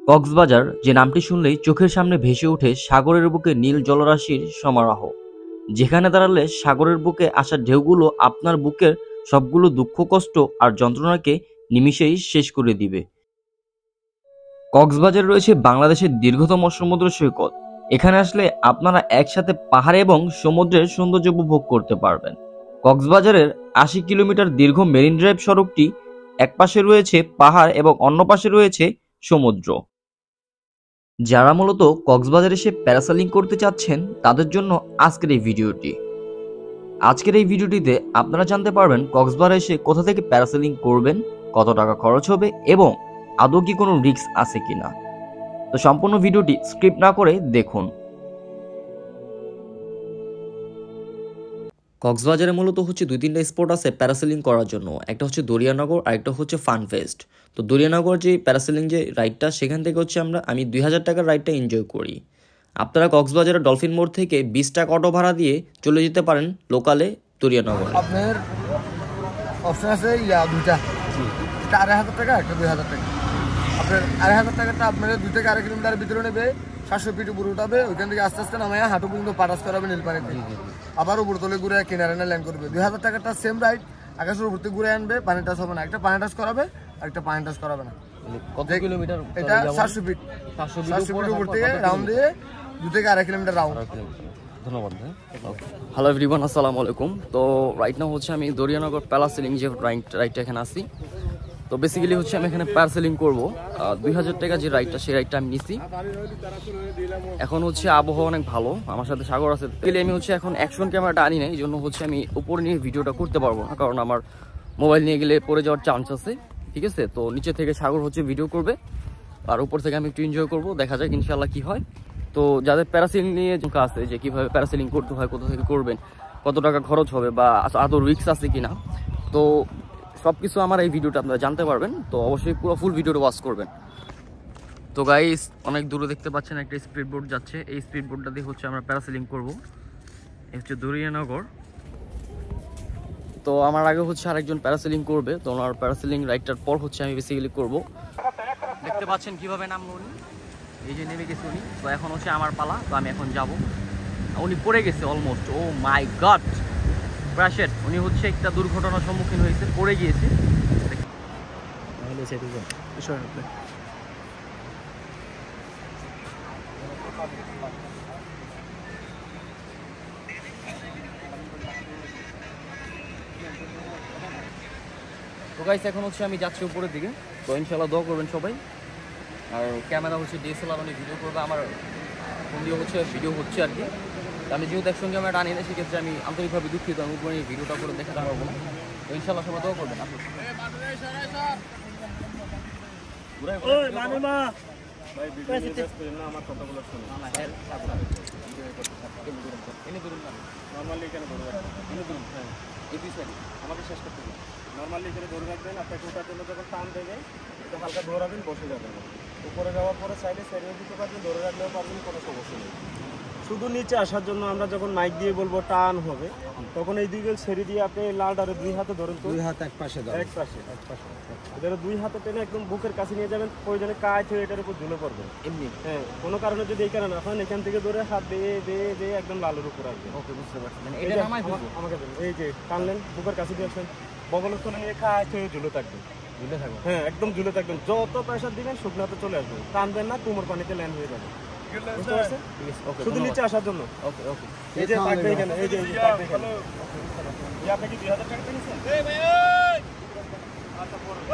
কক্সবাজার যে নামটি শুনলেই চোখের সামনে ভেসে ওঠে সাগরের বুকে নীল জলরাশির সমারোহ, যেখানে দাঁড়ালে সাগরের বুকে আসা ঢেউগুলো আপনার বুকের সবগুলো দুঃখ কষ্ট আর যন্ত্রণাকে নিমিষেই শেষ করে দিবে। কক্সবাজার রয়েছে বাংলাদেশের দীর্ঘতম সমুদ্র সৈকত। এখানে আসলে আপনারা একসাথে পাহাড় এবং সমুদ্রের সৌন্দর্য উপভোগ করতে পারবেন। কক্সবাজারের ৮০ কিলোমিটার দীর্ঘ মেরিন ড্রাইভ সড়কটি এক পাশে রয়েছে পাহাড় এবং অন্য পাশে রয়েছে সমুদ্র। যারা মূলত কক্সবাজার এসে প্যারাসেলিং করতে চাচ্ছেন তাদের জন্য আজকের এই ভিডিওটি। আজকের এই ভিডিওটিতে আপনারা জানতে পারবেন কক্সবাজার এসে কোথা থেকে প্যারাসেলিং করবেন, কত টাকা খরচ হবে এবং আদৌ কি কোনো রিস্ক আছে কিনা। তো সম্পূর্ণ ভিডিওটি স্ক্রিপ্ট না করে দেখুন। কক্সবাজারে মূলত হচ্ছে ২-৩টা স্পট আছে প্যারাসেলিং করার জন্য। একটা হচ্ছে দরিয়ানগর আর একটা হচ্ছে ফানফেস্ট। তো দরিয়ানগর যে প্যারাসেলিং যে রাইডটা, সেখান থেকে হচ্ছে আমি ২,০০০ টাকার রাইডটা এনজয় করি। আপনারা কক্সবাজারের ডলফিন মোড় থেকে ২০ টাকা অটো ভাড়া দিয়ে চলে যেতে পারেন লোকালে দরিয়ানগর। আপনার অপশন আছে দুইটা, একটা ২,৫০০ টাকা, একটা ২,০০০ টাকা। আপনার ২,৫০০ টাকাটা আপনার ২ থেকে ২.৫ কিলোমিটার ভিতরে নেবে, ৭০০ ফিট উপরে উঠাবে, ওইখান থেকে আস্তে আস্তে নামায় হাঁটু পর্যন্ত পাটাস করাবে নীলপানিতে, আবার উপর তলে ঘুরে কিনারে ল্যান্ড করবে। ২,০০০ টাকাটা সেম রাইড, আকাশের উপর থেকে ঘুরে আনবে, পানি টাচ হবে না। একটা পানি টাচ করাবে আর একটা পানি টাচ করাবে না। কত কিলোমিটার? এটা ৭০০ ফিট, ৭০০ ফিট উপর থেকে রাউন্ড দিয়ে ২ থেকে ২.৫ কিলোমিটার রাউন্ড। ধন্যবাদ। হ্যালো এভরিওয়ান, আসসালামু আলাইকুম। তো রাইট নাও হচ্ছে আমি দরিয়ানগর প্যারাসেলিং যে রাইডটা এখানে আসি। তো বেসিক্যালি হচ্ছে আমি এখানে প্যারাসেলিং করবো। ২,০০০ টাকা যে রাইডটা, সেই রাইডটা আমি নিছি। এখন হচ্ছে আবহাওয়া অনেক ভালো, আমার সাথে সাগর আছে। আমি হচ্ছে এখন অ্যাকশন ক্যামেরাটা আনি নাই, এই জন্য হচ্ছে আমি উপরে নিয়ে ভিডিওটা করতে পারবো না, কারণ আমার মোবাইল নিয়ে গেলে পড়ে যাওয়ার চান্স আছে। ঠিক আছে, তো নিচে থেকে সাগর হচ্ছে ভিডিও করবে আর উপর থেকে আমি একটু এনজয় করবো। দেখা যাক ইনশাল্লাহ কি হয়। তো যাদের প্যারাসেলিং নিয়ে আছে যে কিভাবে প্যারাসেলিং করতে হয়, কোথা থেকে করবেন, কত টাকা খরচ হবে বা আদৌ রিস্ক আছে কিনা, তো সবকিছু আমার এই ভিডিওটা আপনারা জানতে পারবেন। তো অবশ্যই পুরো ফুল ভিডিওটা ওয়াচ করবেন। তো গাইস, অনেক দূরে দেখতে পাচ্ছেন একটা স্পিড বোট যাচ্ছে। এই স্পিড বোটটা দিয়ে হচ্ছে আমরা প্যারাসেলিং করব। এই হচ্ছে দরিয়ানগর। তো আমার আগে হচ্ছে আরেকজন প্যারাসেলিং করবে, তো ওনার প্যারাসেলিং রাইডটার পর হচ্ছে আমি বেসিক্যালি করব। দেখতে পাচ্ছেন কিভাবে নামলো উনি, এই যে নেমে গেছে উনি। তো এখন হচ্ছে আমার পালা, তো আমি এখন যাব। উনি পড়ে গেছে অলমোস্ট, ও মাই গড, ক্র্যাশেড। উনি হচ্ছে একটা দুর্ঘটনার সম্মুখীন হয়েছে, পড়ে গিয়েছে। তো গাইস, এখন হচ্ছে আমি যাচ্ছি উপরের দিকে। তো ইনশাল্লাহ দোয়া করবেন সবাই। আর ক্যামেরা হচ্ছে ডিএসএলআর অনেক ভিডিও করবে, আমার ফোন দিয়ে হচ্ছে ভিডিও হচ্ছে আর কি। আমি যেহেতু অ্যাকশন ক্যামেরাটা আনি না, সেক্ষেত্রে আমি আন্তরিকভাবে দুঃখিত, আমি উপরে ভিডিওটা করে দেখাতে পারবো না। তো ইনশাল্লাহ সবাই দোয়া করবেন। আমাকে শেষ করতে হবে। নর্মালি এখানে ধরে রাখবেন, আপনাকে ওঠার জন্য যখন টান দেবে একটু হালকা ধরাবেন, বসে যাবেন। উপরে যাওয়ার পরে সাইডে সেরিয়ে দিতে পারবেন, ধরে রাখলেও পারবেন, কোনো সমস্যা নেই। শুধু নিচে আসার জন্য আমরা যখন মাইক দিয়ে বলবো টান হবে, তখন এই দুই বেল ছেড়ে দিয়ে আপনি লালটারে 2 হাতে ধরেন। তো 2 হাত এক পাশে, এক পাশে এদের 2 হাতে টেনে একদম বুকের কাছে নিয়ে যাবেন। প্রয়োজনে কাজ হয়ে এটার উপর ঝুলে পড়বেন এমনি। হ্যাঁ, কোনো কারণে যদি এই কারণে এখন এখান থেকে ধরে হাত দিয়ে একদম লালের উপর আসবে। ওকে, বুঝতে পারছেন। আমাকে এই যে টানলেন, বুকের কাছে দিয়ে আসেন, বগলের তলে নিয়ে কাজ হয়ে ঝুলে থাকবেন। হ্যাঁ, একদম ঝুলে থাকবেন। যত প্রেশার দিবেন শুকনো হাতে চলে আসবেন, টানবেন না, কোমর পানিতে ল্যান্ড হয়ে যাবে। শুধু নিচে আসার জন্য। ওকে ওকে, এই যে থাকবে এখানে, এই যে থাকবে এখানে। আপনি কি ২,০০০ টাকা পেয়েছেন? আচ্ছা, পড়ুন।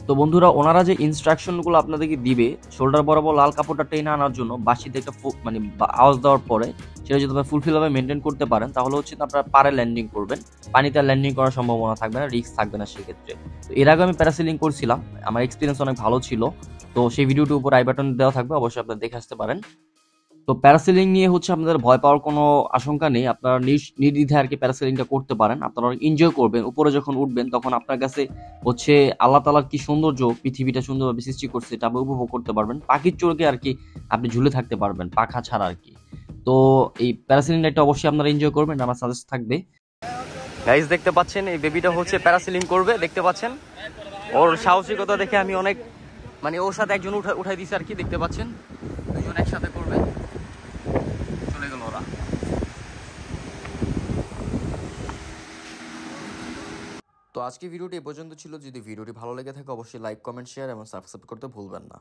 তো বন্ধুরা, ওনারা যে ইনস্ট্রাকশনগুলো আপনাদেরকে দিবে শোল্ডার বরাবর লাল কাপড়টা টেনে আনার জন্য বাঁশিতে একটা মানে আওয়াজ দেওয়ার পরে সেটা যদি আপনারা ফুলফিলভাবে মেনটেন করতে পারেন তাহলে হচ্ছে আপনারা পারে ল্যান্ডিং করবেন, পানিতে ল্যান্ডিং করার সম্ভাবনা থাকবে না, রিস্ক থাকবে না সেক্ষেত্রে। তো এর আগে আমি প্যারাসেলিং করছিলাম, আমার এক্সপিরিয়েন্স অনেক ভালো ছিল। তো সেই ভিডিওটির উপর আই বাটন দেওয়া থাকবে, অবশ্যই আপনারা দেখে আসতে পারেন। তো প্যারাসেলিং নিয়ে হচ্ছে আপনাদের ভয় পাওয়ার কোনো আশঙ্কা নেই, আপনারা নির্দ্বিধায় আর কি প্যারাসেলিংটা করতে পারেন, আপনারা এনজয় করবেন। উপরে যখন উঠবেন তখন আপনার কাছে হচ্ছে আল্লাহ তাআলার কি সৌন্দর্য, পৃথিবীটা সুন্দরভাবে সৃষ্টি করছে এটা আপনি উপভোগ করতে পারবেন, পাখির চোখে আর কি আপনি ঝুলে থাকতে পারবেন পাখা ছাড়া আর কি। তো এই প্যারাসেলিং রাইডটা অবশ্যই আপনারা এনজয় করবেন, আমার সাজেস্ট থাকবে। গাইস দেখতে পাচ্ছেন এই বেবিটা হচ্ছে প্যারাসেলিং করবে, দেখতে পাচ্ছেন ওর সাহসিকতা দেখে আমি অনেক মানে ওর সাথে একজন উঠাই দিছে আর কি, দেখতে পাচ্ছেন দুজন একসাথে করবে, চলে গেল ওরা। তো আজকে ভিডিওটি এ পর্যন্ত ছিল। যদি ভিডিওটি ভালো লেগে থাকে অবশ্যই লাইক, কমেন্ট, শেয়ার এবং সাবস্ক্রাইব করতে ভুলবেন না।